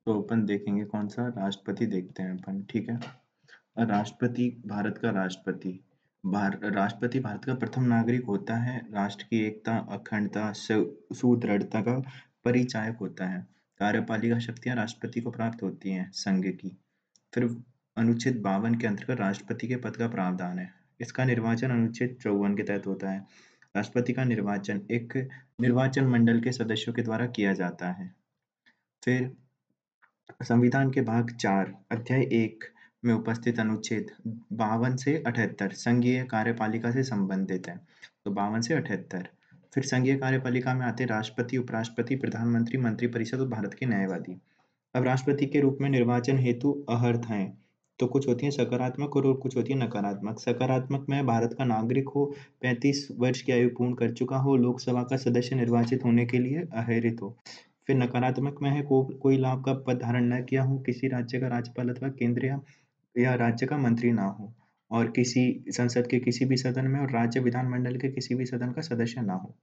तो अपन देखेंगे कौन सा राष्ट्रपति देखते हैं अपन, ठीक है। राष्ट्रपति भारत का राष्ट्रपति राष्ट्रपति भारत का प्रथम नागरिक होता है। राष्ट्र की एकता, अखंडता, सुदृढ़ता का परिचायक होता है। कार्यपालिका शक्तियां राष्ट्रपति को प्राप्त होती हैं संघ की। फिर अनुच्छेद 52 के अंतर्गत राष्ट्रपति के पद का प्रावधान है। इसका निर्वाचन अनुच्छेद 54 के तहत होता है। राष्ट्रपति का निर्वाचन एक निर्वाचन मंडल के सदस्यों के द्वारा किया जाता है। फिर संविधान के भाग 4 अध्याय 1 में उपस्थित अनुच्छेद 52 से 78 संघीय कार्यपालिका से संबंधित है। तो 52 से 78। फिर संघीय कार्यपालिका में आते राष्ट्रपति, उपराष्ट्रपति, प्रधानमंत्री, मंत्रिपरिषद और भारत के न्यायवादी। अब राष्ट्रपति के रूप में निर्वाचन हेतु अहर्थ हैं। तो कुछ होती है सकारात्मक और कुछ होती है नकारात्मक। सकारात्मक में भारत का नागरिक हो, 35 वर्ष की आयु पूर्ण कर चुका हो, लोकसभा का सदस्य निर्वाचित होने के लिए अहरित हो। फिर नकारात्मक में है कोई लाभ का पद धारण न किया हो, किसी राज्य का राज्यपाल अथवा केंद्र या राज्य का मंत्री ना हो, और किसी संसद के किसी भी सदन में और राज्य विधानमंडल के किसी भी सदन का सदस्य ना हो।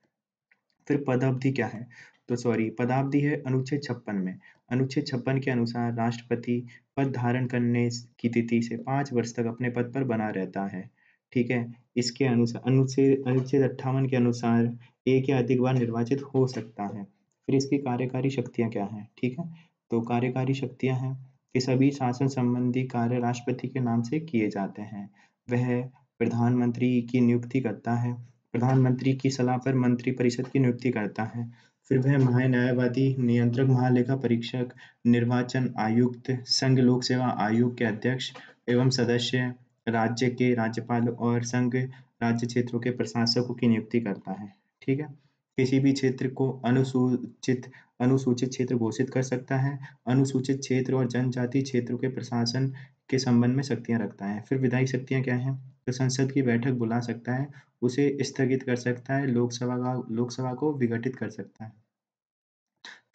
फिर पदावधि क्या है? तो सॉरी, पदावधि है अनुच्छेद 56 में। अनुच्छेद 56 के अनुसार राष्ट्रपति पद धारण करने की तिथि से 5 वर्ष तक अपने पद पर बना रहता है। ठीक है। इसके अनुसार अनुच्छेद अनुच्छेद 58 के अनुसार एक या अधिक बार निर्वाचित हो सकता है। फिर इसकी कार्यकारी शक्तियां क्या हैं? ठीक है। तो कार्यकारी शक्तियां हैं कि सभी शासन संबंधी कार्य राष्ट्रपति के नाम से किए जाते हैं। वह प्रधानमंत्री की नियुक्ति करता है, प्रधानमंत्री की सलाह पर मंत्रिपरिषद की नियुक्ति करता है। फिर वह महान्यायवादी, नियंत्रक, महालेखा परीक्षक, निर्वाचन आयुक्त, संघ लोक सेवा आयोग के अध्यक्ष एवं सदस्य, राज्य के राज्यपाल और संघ राज्य क्षेत्रों के प्रशासकों की नियुक्ति करता है। ठीक है। किसी भी क्षेत्र को अनुसूचित अनुसूचित क्षेत्र घोषित कर सकता है। अनुसूचित क्षेत्र और जनजाति क्षेत्रों के प्रशासन के संबंध में शक्तियां रखता है। फिर विधायी शक्तियां क्या हैं? तो संसद की बैठक बुला सकता है, उसे स्थगित कर सकता है, लोकसभा को विघटित कर सकता है।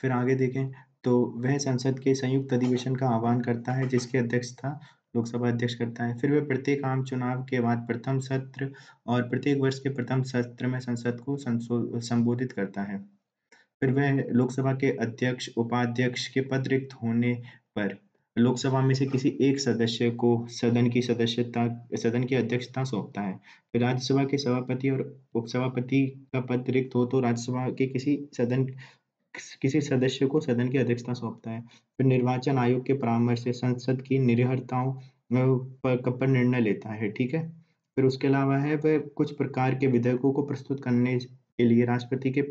फिर आगे देखें तो वह संसद के संयुक्त अधिवेशन का आह्वान करता है, जिसकी अध्यक्षता लोकसभा अध्यक्ष करता है। फिर वह प्रत्येक आम चुनाव के बाद प्रथम सत्र और प्रत्येक वर्ष के प्रथम सत्र में संसद को संबोधित करता है। फिर वह लोकसभा के अध्यक्ष, उपाध्यक्ष के पद रिक्त होने पर लोकसभा में से किसी एक सदस्य को सदन की अध्यक्षता सौंपता है। फिर राज्यसभा के सभापति और उपसभापति का पद रिक्त हो तो राज्यसभा के किसी सदस्य को सदन की अध्यक्षता सौंपता है। फिर निर्वाचन आयोग के परामर्श से संसद की निर्भरताओं पर निर्णय लेता है। ठीक है। फिर उसके अलावा है वह कुछ प्रकार के विधेयकों को प्रस्तुत करने के लिए राष्ट्रपति के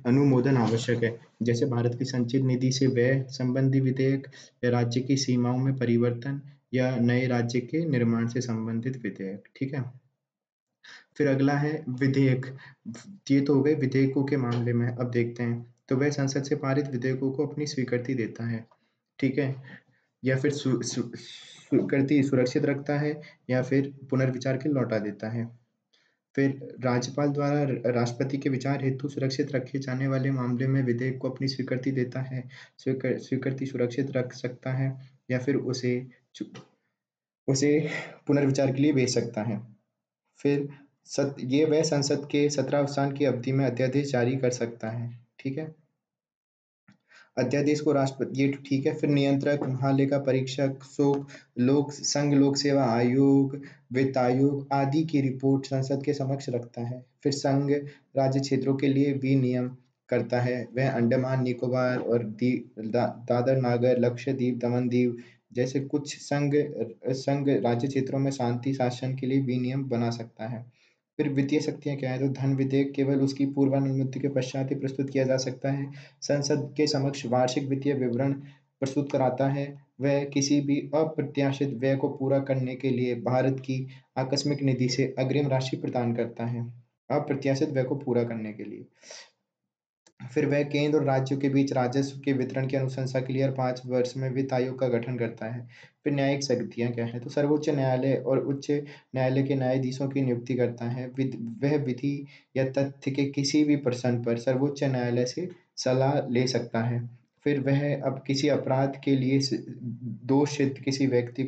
अनुमोदन आवश्यक है। जैसे भारत की संचित निधि से व्यय संबंधी विधेयक, या राज्य की सीमाओं में परिवर्तन, या नए राज्य के निर्माण से संबंधित विधेयक। ठीक है। फिर अगला है विधेयक। ये तो हो गए विधेयकों के मामले में। अब देखते हैं तो वह संसद से पारित विधेयकों को अपनी स्वीकृति देता है। ठीक है। या फिर स्वीकृति सुरक्षित रखता है, या फिर पुनर्विचार के लौटा देता है। फिर राज्यपाल द्वारा राष्ट्रपति के विचार हेतु सुरक्षित रखे जाने वाले मामले में विधेयक को अपनी स्वीकृति देता है। स्वीकृति सुरक्षित रख सकता है, या फिर उसे पुनर्विचार के लिए भेज सकता है। फिर ये वह संसद के 17 स्थान की अवधि में अध्यादेश जारी कर सकता है। ठीक है। अध्यादेश को राष्ट्रपति, ये ठीक है। फिर नियंत्रक, महालेखा परीक्षक, संघ लोक सेवा आयोग, वित्त आयोग आदि की रिपोर्ट संसद के समक्ष रखता है। फिर संघ राज्य क्षेत्रों के लिए विनियम करता है। वह अंडमान निकोबार और दादर नागर लक्षद्वीप दमन-दीव जैसे कुछ संघ राज्य क्षेत्रों में शांति शासन के लिए विनियम बना सकता है। फिर वित्तीय शक्तियां क्या है? तो धन विधेयक केवल उसकी पूर्वानुमति के पश्चात ही प्रस्तुत किया जा सकता है। संसद के समक्ष वार्षिक वित्तीय विवरण प्रस्तुत कराता है। वह किसी भी अप्रत्याशित व्यय को पूरा करने के लिए भारत की आकस्मिक निधि से अग्रिम राशि प्रदान करता है, अप्रत्याशित व्यय को पूरा करने के लिए। फिर वह केंद्र और राज्यों के बीच राजस्व के वितरण की अनुशंसा के लिए हर 5 वर्ष में वित्त आयोग का गठन करता है। फिर न्यायिक शक्तियां क्या है? तो सर्वोच्च न्यायालय और उच्च न्यायालय के न्यायाधीशों की नियुक्ति करता है। वह विधि या तथ्य के किसी भी प्रश्न पर सर्वोच्च न्यायालय से सलाह ले सकता है। फिर वह अब किसी अपराध के लिए दोषित किसी व्यक्ति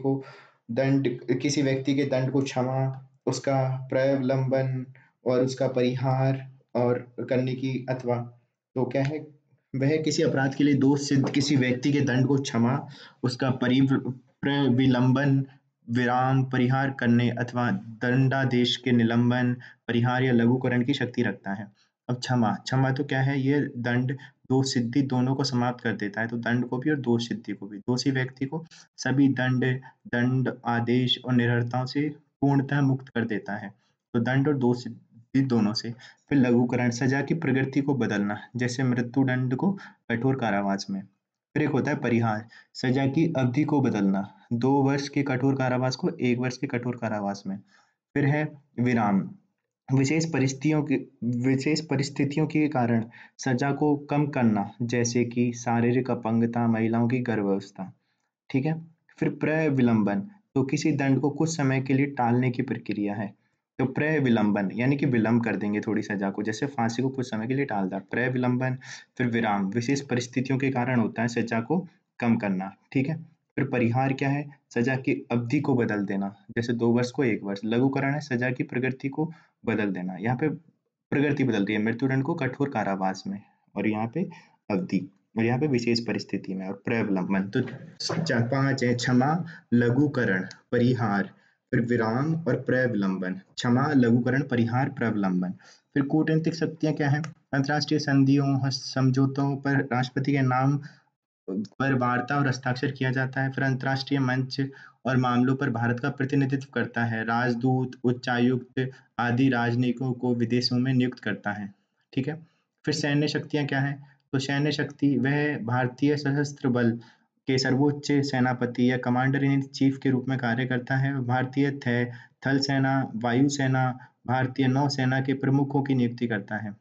के दंड को क्षमा, उसका प्रलंबन और उसका परिहार और करने की, अथवा तो क्या है, वह किसी अपराध के लिए दोष सिद्ध किसी व्यक्ति के दंड को क्षमा, उसका प्रविलंबन, विराम, परिहार करने अथवा दंडादेश के निलंबन, परिहार या लघुकरण की शक्ति रखता है। अब क्षमा, क्षमा तो क्या है, ये दंड दोष सिद्धि दोनों को समाप्त कर देता है, तो दंड को भी और दोष सिद्धि को भी। दोषी व्यक्ति को सभी दंड आदेश और निरर्थताओं से पूर्णतः मुक्त कर देता है। तो दंड और दोष सिद्धि दोनों से। फिर लघुकरण, सजा की प्रकृति को बदलना, जैसे मृत्युदंड को कठोर कारावास में। फिर एक होता है परिहार, सजा की अवधि को बदलना, 2 वर्ष के कठोर कारावास को 1 वर्ष के कठोर कारावास में। फिर है विराम, विशेष परिस्थितियों के कारण सजा को कम करना, जैसे कि शारीरिक अपंगता, महिलाओं की गर्भावस्था। ठीक है। फिर प्रविलंबन, तो किसी दंड को कुछ समय के लिए टालने की प्रक्रिया है। तो प्रविलंबन यानी कि विलंब कर देंगे थोड़ी सजा को, जैसे फांसी को कुछ समय के लिए टाल दिया, प्रविलंबन। फिर विराम, विशेष परिस्थितियों के कारण होता है सजा को कम करना। ठीक है। फिर परिहार क्या है, सजा की अवधि को बदल देना, जैसे 2 वर्ष को 1 वर्ष। लघुकरण है सजा की प्रकृति को बदल देना, यहाँ पे प्रकृति बदल रही है, मृत्युदंड को कठोर कारावास में, और यहाँ पे अवधि, और यहाँ पे विशेष परिस्थिति में। और प्रविलंबन तो 5 है, क्षमा, लघुकरण, परिहार, फिर विराम और प्रविलंबन। क्षमा, लघुकरण, परिहार, प्रविलंबन। फिर कूटनीतिक शक्तियां क्या है, अंतर्राष्ट्रीय संधियों समझौतों पर राष्ट्रपति के नाम पर वार्ता और हस्ताक्षर किया जाता है। फिर अंतर्राष्ट्रीय मंच और मामलों पर भारत का प्रतिनिधित्व करता है, राजदूत, उच्चायुक्त आदि राजनयिकों को विदेशों में नियुक्त करता है। ठीक है। फिर सैन्य शक्तियां क्या है, तो सैन्य शक्ति वह भारतीय सशस्त्र बल के सर्वोच्च सेनापति या कमांडर इन चीफ के रूप में कार्य करता है। भारतीय थल सेना, वायुसेना, भारतीय नौसेना के प्रमुखों की नियुक्ति करता है।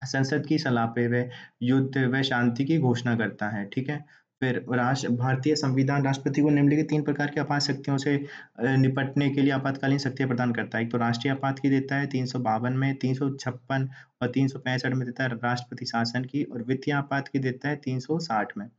संसद की सलाह पे वह युद्ध व शांति की घोषणा करता है। ठीक है। फिर भारतीय संविधान राष्ट्रपति को निम्नलिखित 3 प्रकार की आपात शक्तियों से निपटने के लिए आपातकालीन शक्तियां प्रदान करता है। एक तो राष्ट्रीय आपात की देता है 352 में, 356 और 365 में देता है राष्ट्रपति शासन की, और वित्तीय आपात की देता है 360 में।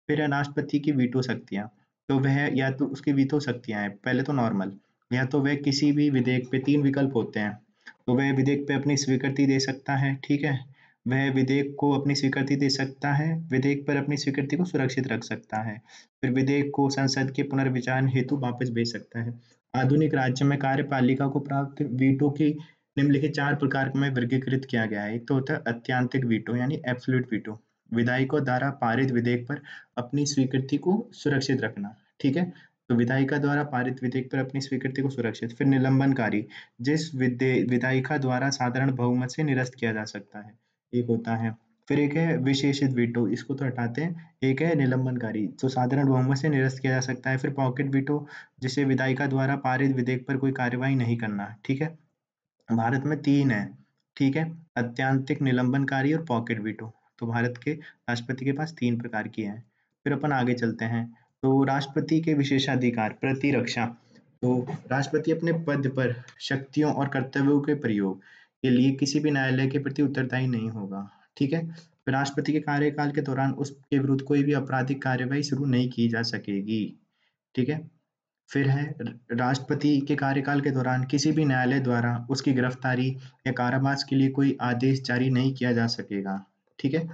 फिर है राष्ट्रपति की वीटो शक्तियां, तो वह या तो उसकी वीटो शक्तियां हैं, पहले तो नॉर्मल, या तो वह किसी भी विधेयक पे 3 विकल्प होते हैं, तो वह विधेयक पे अपनी स्वीकृति दे सकता है। ठीक है। वह विधेयक को अपनी स्वीकृति दे सकता है, विधेयक पर अपनी स्वीकृति को सुरक्षित रख सकता है, फिर विधेयक को संसद के पुनर्विचार हेतु वापस भेज सकता है। आधुनिक राज्य में कार्यपालिका को प्राप्त वीटो की निम्नलिखित 4 प्रकार में वर्गीकृत किया गया है। एक तो होता है अत्यंतिक वीटो यानी एब्सोल्यूट वीटो, विधायिका द्वारा पारित विधेयक पर अपनी स्वीकृति को सुरक्षित रखना। ठीक है। तो विधायिका द्वारा पारित विधेयक पर अपनी स्वीकृति को सुरक्षित। फिर निलंबनकारी, जिस विधायिका द्वारा साधारण बहुमत से निरस्त किया जा सकता है, एक होता है। फिर एक है विशेषित वीटो, इसको तो हटाते हैं, एक है निलंबनकारी जो साधारण बहुमत से निरस्त किया जा सकता है। फिर पॉकेट वीटो, जिसे विधायिका द्वारा पारित विधेयक पर कोई कार्यवाही नहीं करना। ठीक है। भारत में 3 है। ठीक है। अत्यंतिक, निलंबनकारी और पॉकेट वीटो। तो भारत के राष्ट्रपति के पास 3 प्रकार की है। फिर अपन आगे चलते हैं। तो राष्ट्रपति के विशेषाधिकार, प्रतिरक्षा। तो राष्ट्रपति अपने पद पर शक्तियों और कर्तव्यों के प्रयोग के लिए किसी भी न्यायालय के प्रति उत्तरदायी नहीं होगा। ठीक है। फिर राष्ट्रपति के कार्यकाल के दौरान उसके विरुद्ध कोई भी आपराधिक कार्यवाही शुरू नहीं की जा सकेगी। ठीक है। फिर है राष्ट्रपति के कार्यकाल के दौरान किसी भी न्यायालय द्वारा उसकी गिरफ्तारी या कारावास के लिए कोई आदेश जारी नहीं किया जा सकेगा। ठीक है।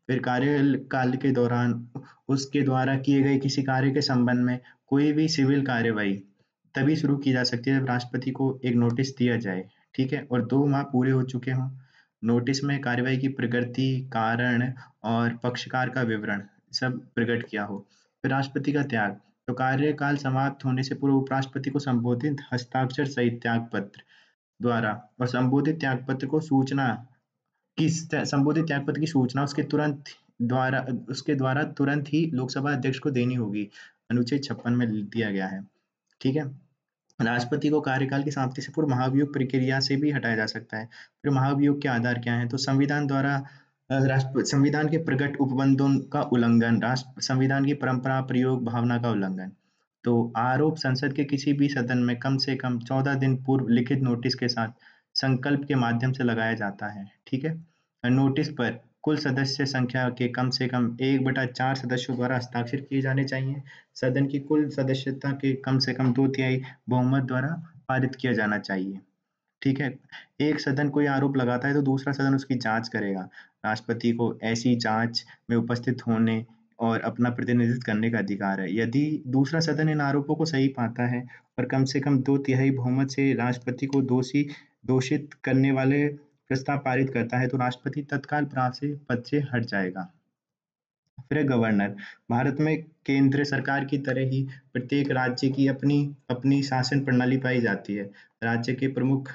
फिर कार्यकाल के दौरान उसके द्वारा किए गए किसी कार्य के संबंध में कोई भी सिविल कार्यवाही तभी शुरू की जा सकती है जब राष्ट्रपति को एक नोटिस दिया जाए। ठीक है। और 2 माह पूरे हो चुके हों, नोटिस में कार्यवाही की प्रकृति, कारण और पक्षकार का विवरण सब प्रकट किया हो। फिर राष्ट्रपति का त्याग, तो कार्यकाल समाप्त होने से पूर्व उपराष्ट्रपति को संबोधित हस्ताक्षर सहित त्याग पत्र द्वारा और संबोधित त्याग पत्र की सूचना उसके द्वारा तुरंत ही लोकसभा अध्यक्ष को देनी होगी, अनुच्छेद 56 में दिया गया है। ठीक है। राष्ट्रपति को कार्यकाल की समाप्ति से पूर्व महाभियोग प्रक्रिया से भी हटाया जा सकता है। फिर महाभियोग के आधार क्या है, तो संविधान द्वारा संविधान के प्रकट उपबंधों का उल्लंघन, राष्ट्र संविधान की परंपरा, प्रयोग, भावना का उल्लंघन। तो आरोप संसद के किसी भी सदन में कम से कम 14 दिन पूर्व लिखित नोटिस के साथ संकल्प के माध्यम से लगाया जाता है। ठीक है। नोटिस पर कुल सदस्य संख्या के कम से कम 1/4 सदस्यों द्वारा हस्ताक्षर किए जाने चाहिए। सदन की कुल सदस्यता के कम से कम 2/3 बहुमत द्वारा पारित किया जाना चाहिए। ठीक है? एक सदन कोई आरोप लगाता है तो दूसरा सदन उसकी जाँच करेगा। राष्ट्रपति को ऐसी जाँच में उपस्थित होने और अपना प्रतिनिधित्व करने का अधिकार है। यदि दूसरा सदन इन आरोपों को सही पाता है और कम से कम 2 तिहाई बहुमत से राष्ट्रपति को दोषित करने वाले प्रस्ताव पारित करता है, तो राष्ट्रपति तत्काल प्रभाव से पद से हट जाएगा। फिर है गवर्नर। भारत में केंद्र सरकार की तरह ही प्रत्येक राज्य की अपनी अपनी शासन प्रणाली पाई जाती है। राज्य के प्रमुख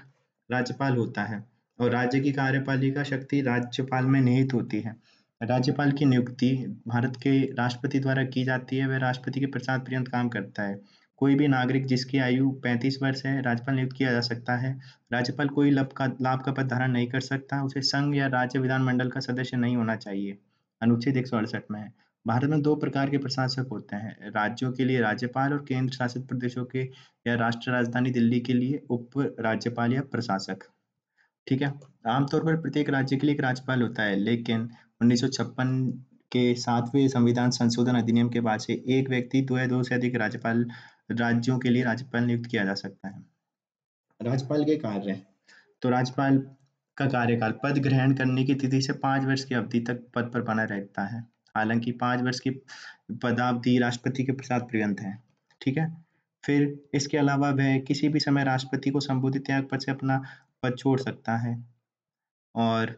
राज्यपाल होता है और राज्य की कार्यपालिका शक्ति राज्यपाल में निहित होती है। राज्यपाल की नियुक्ति भारत के राष्ट्रपति द्वारा की जाती है। वह राष्ट्रपति के प्रसाद पर्यंत काम करता है। कोई भी नागरिक जिसकी आयु 35 वर्ष है, राज्यपाल नियुक्त किया जा सकता है। राज्यपाल कोई लाभ का पद धारण नहीं कर सकता। उसे संघ या राज्य विधानमंडल का सदस्य नहीं होना चाहिए। अनुच्छेद 168 में है। भारत में 2 प्रकार के प्रशासक होते हैं, राज्यों के लिए राज्यपाल और केंद्र शासित प्रदेशों के या राष्ट्र राजधानी दिल्ली के लिए उप राज्यपाल या प्रशासक। ठीक है? आमतौर पर प्रत्येक राज्य के लिए एक राज्यपाल होता है, लेकिन 1956 के 7वें संविधान संशोधन अधिनियम के बाद से एक व्यक्ति 2 या 2 से अधिक राज्यों के लिए राज्यपाल नियुक्त किया जा सकता है। राज्यपाल के कार्य तो राज्यपाल का कार्यकाल पद ग्रहण करने की तिथि से 5 वर्ष की अवधि तक पद पर बना रहता है। हालांकि 5 वर्ष की पदावधि राष्ट्रपति के प्रसाद पर्यंत है। ठीक है? फिर इसके अलावा वह किसी भी समय राष्ट्रपति को संबोधित त्याग पद से अपना पद छोड़ सकता है और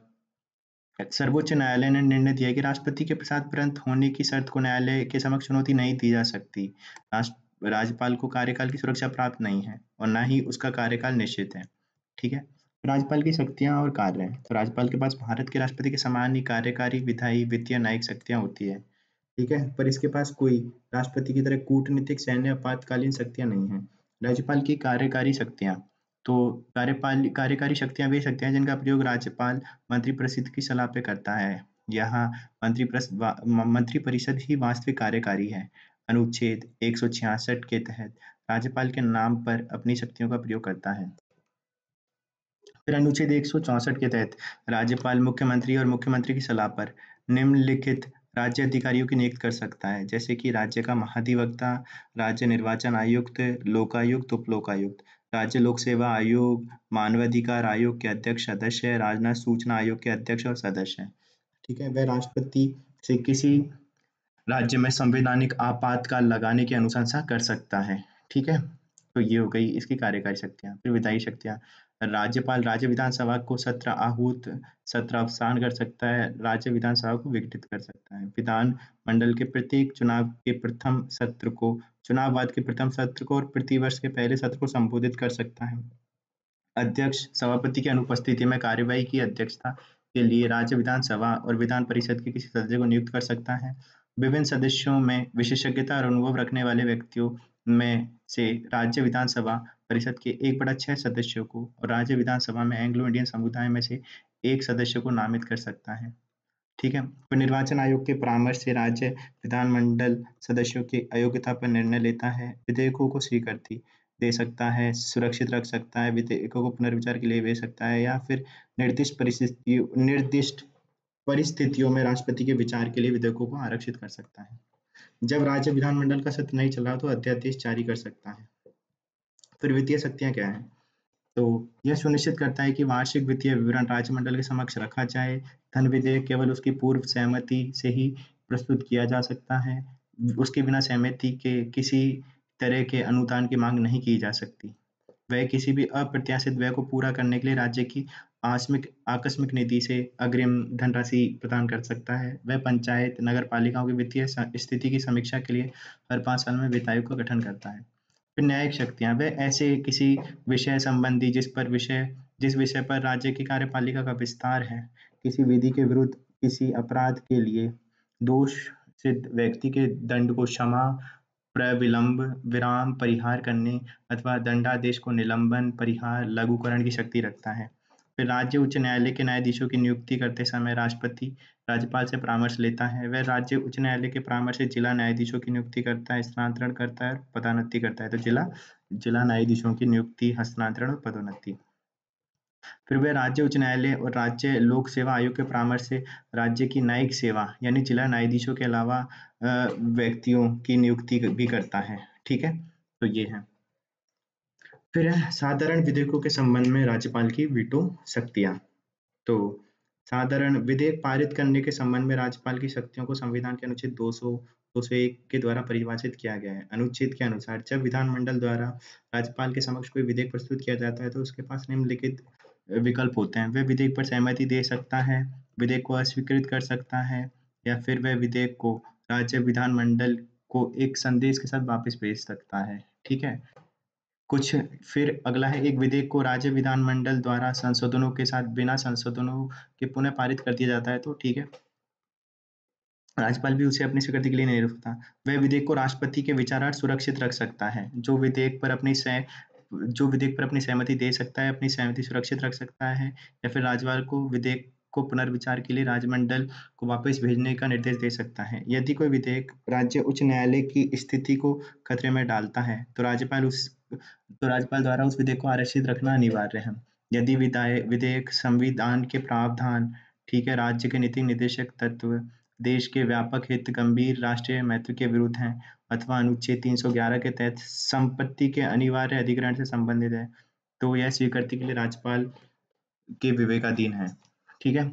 सर्वोच्च न्यायालय ने निर्णय दिया कि राष्ट्रपति के प्रसाद पर्यंत होने की शर्त को न्यायालय के समक्ष चुनौती नहीं दी जा सकती। राज्यपाल को कार्यकाल की सुरक्षा प्राप्त नहीं है और ना ही उसका कार्यकाल निश्चित है। ठीक है? राज्यपाल की शक्तियाँ और कार्य तो राज्यपाल के पास भारत के राष्ट्रपति के समान ही कार्यकारी, विधायी, वित्तीय, न्यायिक शक्तियाँ होती है। ठीक है? पर इसके पास कोई राष्ट्रपति की तरह कूटनीतिक, सैन्य, आपातकालीन शक्तियाँ नहीं हैं। राज्यपाल की कार्यकारी शक्तियाँ तो कार्यकारी शक्तियाँ वे शक्तियाँ हैं जिनका प्रयोग राज्यपाल मंत्रिपरिषद की सलाह पे करता है। यहाँ मंत्रिपरिषद ही वास्तविक कार्यकारी है। अनुच्छेद 166 के तहत राज्यपाल के नाम पर अपनी शक्तियों का प्रयोग करता है। फिर अनुच्छेद 164 के तहत राज्यपाल मुख्यमंत्री और मुख्यमंत्री की सलाह पर निम्नलिखित राज्य अधिकारियों की नियुक्त कर सकता है, जैसे कि राज्य का महाधिवक्ता, राज्य निर्वाचन आयुक्त, लोकायुक्त, उप लोकायुक्त, राज्य लोक सेवा आयोग, मानवाधिकार आयोग के अध्यक्ष सदस्य, राजनाथ सूचना आयोग के अध्यक्ष और सदस्य हैं। ठीक है? वह राष्ट्रपति से किसी राज्य में संवैधानिक आपातकाल लगाने की अनुशंसा कर सकता है। ठीक है? तो ये हो गई इसकी कार्यकारी शक्तियाँ। फिर विधायी शक्तियाँ, राज्यपाल राज्य विधानसभा को सत्र आहूत, सत्र अवसान कर सकता है, राज्य विधानसभा को विघटित कर सकता है। विधान मंडल के प्रत्येक चुनाव बाद के प्रथम सत्र को और प्रतिवर्ष के पहले सत्र को संबोधित कर सकता है। अध्यक्ष सभापति की अनुपस्थिति में कार्यवाही की अध्यक्षता के लिए राज्य विधानसभा और विधान परिषद के किसी सदस्य को नियुक्त कर सकता है। विभिन्न सदस्यों में विशेषज्ञता और अनुभव रखने वाले व्यक्तियों में से राज्य विधानसभा परिषद के 1/6 सदस्यों को और राज्य विधानसभा में एंग्लो इंडियन समुदाय में से एक सदस्य को नामित कर सकता है। ठीक है? फिर निर्वाचन आयोग के परामर्श से राज्य विधानमंडल सदस्यों की अयोग्यता पर निर्णय लेता है, विधेयकों को स्वीकृति दे सकता है, सुरक्षित रख सकता है, विधेयकों को पुनर्विचार के लिए भेज सकता है या फिर निर्दिष्ट परिस्थितियों में राष्ट्रपति के विचार के लिए विधेयकों को आरक्षित कर सकता है। जब राज्य विधानमंडल का सत्र नहीं चल रहा तो अध्यादेश जारी कर सकता है। फिर वित्तीय शक्तियाँ क्या हैं? तो यह सुनिश्चित करता है कि वार्षिक वित्तीय विवरण राज्यमंडल के समक्ष रखा जाए। धन विधेयक केवल उसकी पूर्व सहमति से ही प्रस्तुत किया जा सकता है। उसके बिना सहमति के किसी तरह के अनुदान की मांग नहीं की जा सकती। वह किसी भी अप्रत्याशित व्यय को पूरा करने के लिए राज्य की आकस्मिक निधि से अग्रिम धनराशि प्रदान कर सकता है। वह पंचायत, नगर पालिकाओं की वित्तीय स्थिति की समीक्षा के लिए हर 5 साल में वित्त आयोग का गठन करता है। फिर न्यायिक शक्तियाँ, वह ऐसे किसी विषय संबंधी जिस विषय पर राज्य की कार्यपालिका का विस्तार है, किसी विधि के विरुद्ध किसी अपराध के लिए दोष सिद्ध व्यक्ति के दंड को क्षमा, प्रविलंब, विराम, परिहार करने अथवा दंडादेश को निलंबन, परिहार, लघुकरण की शक्ति रखता है। फिर राज्य उच्च न्यायालय के न्यायाधीशों की नियुक्ति करते समय राष्ट्रपति राज्यपाल से परामर्श लेता है। वह राज्य उच्च न्यायालय के परामर्श से जिला न्यायाधीशों की नियुक्ति करता है, स्थानांतरण करता है और पदोन्नति करता है। तो जिला न्यायाधीशों की नियुक्ति, हस्तांतरण और पदोन्नति। फिर वह राज्य उच्च न्यायालय और राज्य लोक सेवा आयोग के परामर्श से राज्य की न्यायिक सेवा यानी जिला न्यायाधीशों के अलावा व्यक्तियों की नियुक्ति भी करता है। ठीक है? तो ये है। फिर है साधारण विधेयकों के संबंध में राज्यपाल की वीटो शक्तियां। तो साधारण विधेयक पारित करने के संबंध में राज्यपाल की शक्तियों को संविधान के अनुच्छेद 200 201 के द्वारा परिभाषित किया गया है। अनुच्छेद के अनुसार जब विधानमंडल द्वारा राज्यपाल के समक्ष कोई विधेयक प्रस्तुत किया जाता है तो उसके पास निम्नलिखित विकल्प होते हैं। वह विधेयक पर सहमति दे सकता है, विधेयक को अस्वीकृत कर सकता है, या फिर वह विधेयक को राज्य विधानमंडल को एक संदेश के साथ वापस भेज सकता है। ठीक है। कुछ फिर अगला है, एक विधेयक को राज्य विधानमंडल द्वारा संशोधनों के साथ बिना संशोधनों के पुनः पारित कर दिया जाता है तो ठीक है, राज्यपाल भी उसे अपनी स्वीकृति के लिए नहीं रखता। वह विधेयक को राष्ट्रपति के विचारार्थ सुरक्षित रख सकता है। जो विधेयक पर अपनी सहमति दे सकता है, अपनी सहमति सुरक्षित रख सकता है, या फिर राज्यपाल को विधेयक को पुनर्विचार के लिए राज्यमंडल को वापस भेजने का निर्देश दे सकता है। यदि कोई विधेयक राज्य उच्च न्यायालय की स्थिति को खतरे में डालता है तो राज्यपाल द्वारा उस विधेयक को आरक्षित रखना अनिवार्य है। यदि विधेयक संविधान के प्रावधान, ठीक है, राज्य के नीति निर्देशक तत्व, देश के व्यापक हित, गंभीर राष्ट्रीय महत्व के विरुद्ध हैं, अथवा अनुच्छेद 311 के तहत संपत्ति के अनिवार्य अधिग्रहण से संबंधित है, तो यह स्वीकृति के लिए राज्यपाल के विवेकाधीन है। ठीक है।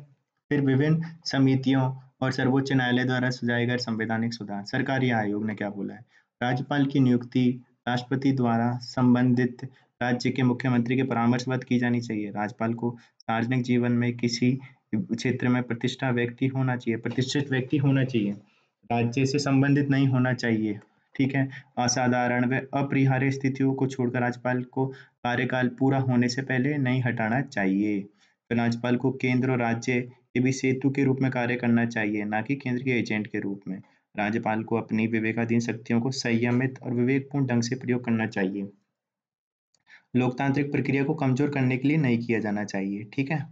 फिर विभिन्न समितियों और सर्वोच्च न्यायालय द्वारा सुझाए गए संवैधानिक सुधार। सरकारी आयोग ने क्या बोला है? राज्यपाल की नियुक्ति राष्ट्रपति द्वारा संबंधित राज्य के मुख्यमंत्री के परामर्शवत की जानी चाहिए। राज्यपाल को सार्वजनिक जीवन में किसी क्षेत्र में प्रतिष्ठित व्यक्ति होना चाहिए, राज्य से संबंधित नहीं होना चाहिए। ठीक है। असाधारण व अपरिहार्य स्थितियों को छोड़कर राज्यपाल को कार्यकाल पूरा होने से पहले नहीं हटाना चाहिए। तो राज्यपाल को केंद्र और राज्य के बीच सेतु के रूप में कार्य करना चाहिए, ना कि केंद्र के एजेंट के रूप में। राज्यपाल को अपनी विवेकाधीन शक्तियों को संयमित और विवेकपूर्ण ढंग से प्रयोग करना चाहिए। लोकतांत्रिक प्रक्रिया को कमजोर करने के लिए नहीं किया जाना चाहिए। ठीक है।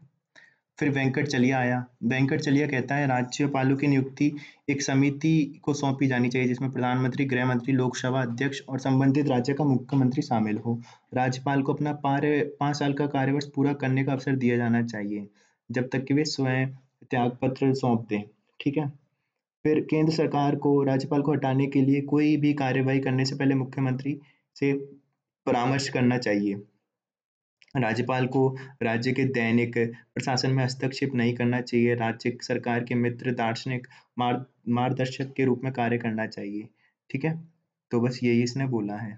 फिर वेंकटचलिया आया। वेंकटचलिया कहता है राज्यपालों की नियुक्ति एक समिति को सौंपी जानी चाहिए जिसमें प्रधानमंत्री, गृह मंत्री, लोकसभा अध्यक्ष और संबंधित राज्य का मुख्यमंत्री शामिल हो। राज्यपाल को अपना 5 साल का कार्यवर्ष पूरा करने का अवसर दिया जाना चाहिए जब तक कि वे स्वयं त्याग पत्र सौंप दें। ठीक है। फिर केंद्र सरकार को राज्यपाल को हटाने के लिए कोई भी कार्यवाही करने से पहले मुख्यमंत्री से परामर्श करना चाहिए। राज्यपाल को राज्य के दैनिक प्रशासन में हस्तक्षेप नहीं करना चाहिए। राज्य सरकार के मित्र, दार्शनिक, मार्गदर्शक के रूप में कार्य करना चाहिए। ठीक है। तो बस यही इसने बोला है।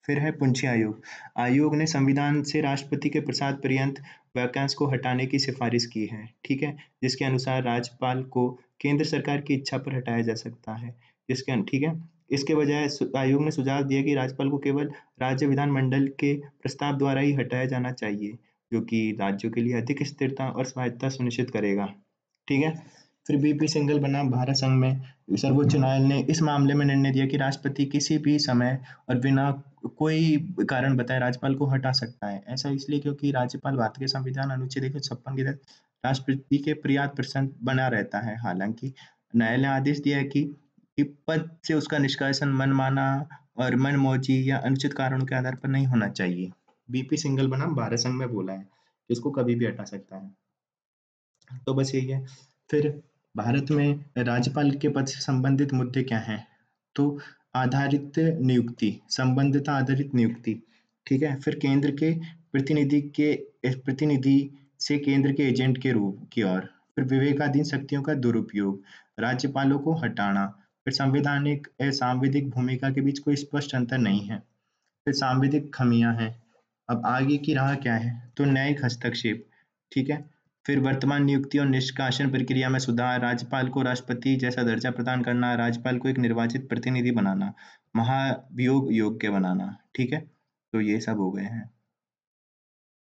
फिर है पुंछी आयोग। आयोग ने संविधान से राष्ट्रपति के प्रसाद पर्यंत वाक्यांश को हटाने की सिफारिश की है। ठीक है। जिसके अनुसार राज्यपाल को केंद्र सरकार की इच्छा पर हटाया जा सकता है। ठीक है। इसके बजाय आयोग ने सुझाव दिया कि राज्यपाल को केवल राज्य विधानमंडल के प्रस्ताव द्वारा ही हटाया जाना चाहिए, जो कि राज्यों के लिए अधिक स्थिरता और स्वायत्तता सुनिश्चित करेगा। ठीक है। फिर बीपी सिंघल बना भारत संघ में। सर्वोच्च न्यायालय ने इस मामले में निर्णय दिया कि राष्ट्रपति किसी भी समय और बिना कोई कारण बताए राज्यपाल को हटा सकता है। ऐसा इसलिए क्योंकि राज्यपाल भारत के संविधान अनुच्छेद 156 के तहत राष्ट्रपति के पर्याप्त प्रसन्न बना रहता है। हालांकि न्यायालय ने आदेश दिया है कि पद से उसका निष्कासन मनमाना और मनमौजी या अनुचित कारणों के आधार पर नहीं होना चाहिए। बीपी सिंघल बनाम भारत संघ में बोला है कि उसको कभी भी हटा सकता है। तो बस यही है। फिर भारत में राज्यपाल के पद से संबंधित मुद्दे क्या हैं? तो आधारित नियुक्ति, संबंधिता आधारित नियुक्ति। ठीक है। फिर केंद्र के प्रतिनिधि से केंद्र के एजेंट के रूप की ओर। फिर विवेकाधीन शक्तियों का दुरुपयोग, राज्यपालों को हटाना। फिर संवैधानिक सांविधिक भूमिका के बीच कोई स्पष्ट अंतर नहीं है। फिर सांविधिक खामियां हैं। अब आगे की राह क्या है? तो न्यायिक हस्तक्षेप। ठीक है। फिर वर्तमान नियुक्ति और निष्कासन प्रक्रिया में सुधार, राज्यपाल को राष्ट्रपति जैसा दर्जा प्रदान करना, राज्यपाल को एक निर्वाचित प्रतिनिधि बनाना, महाभियोग योग्य बनाना। ठीक है। तो ये सब हो गए हैं।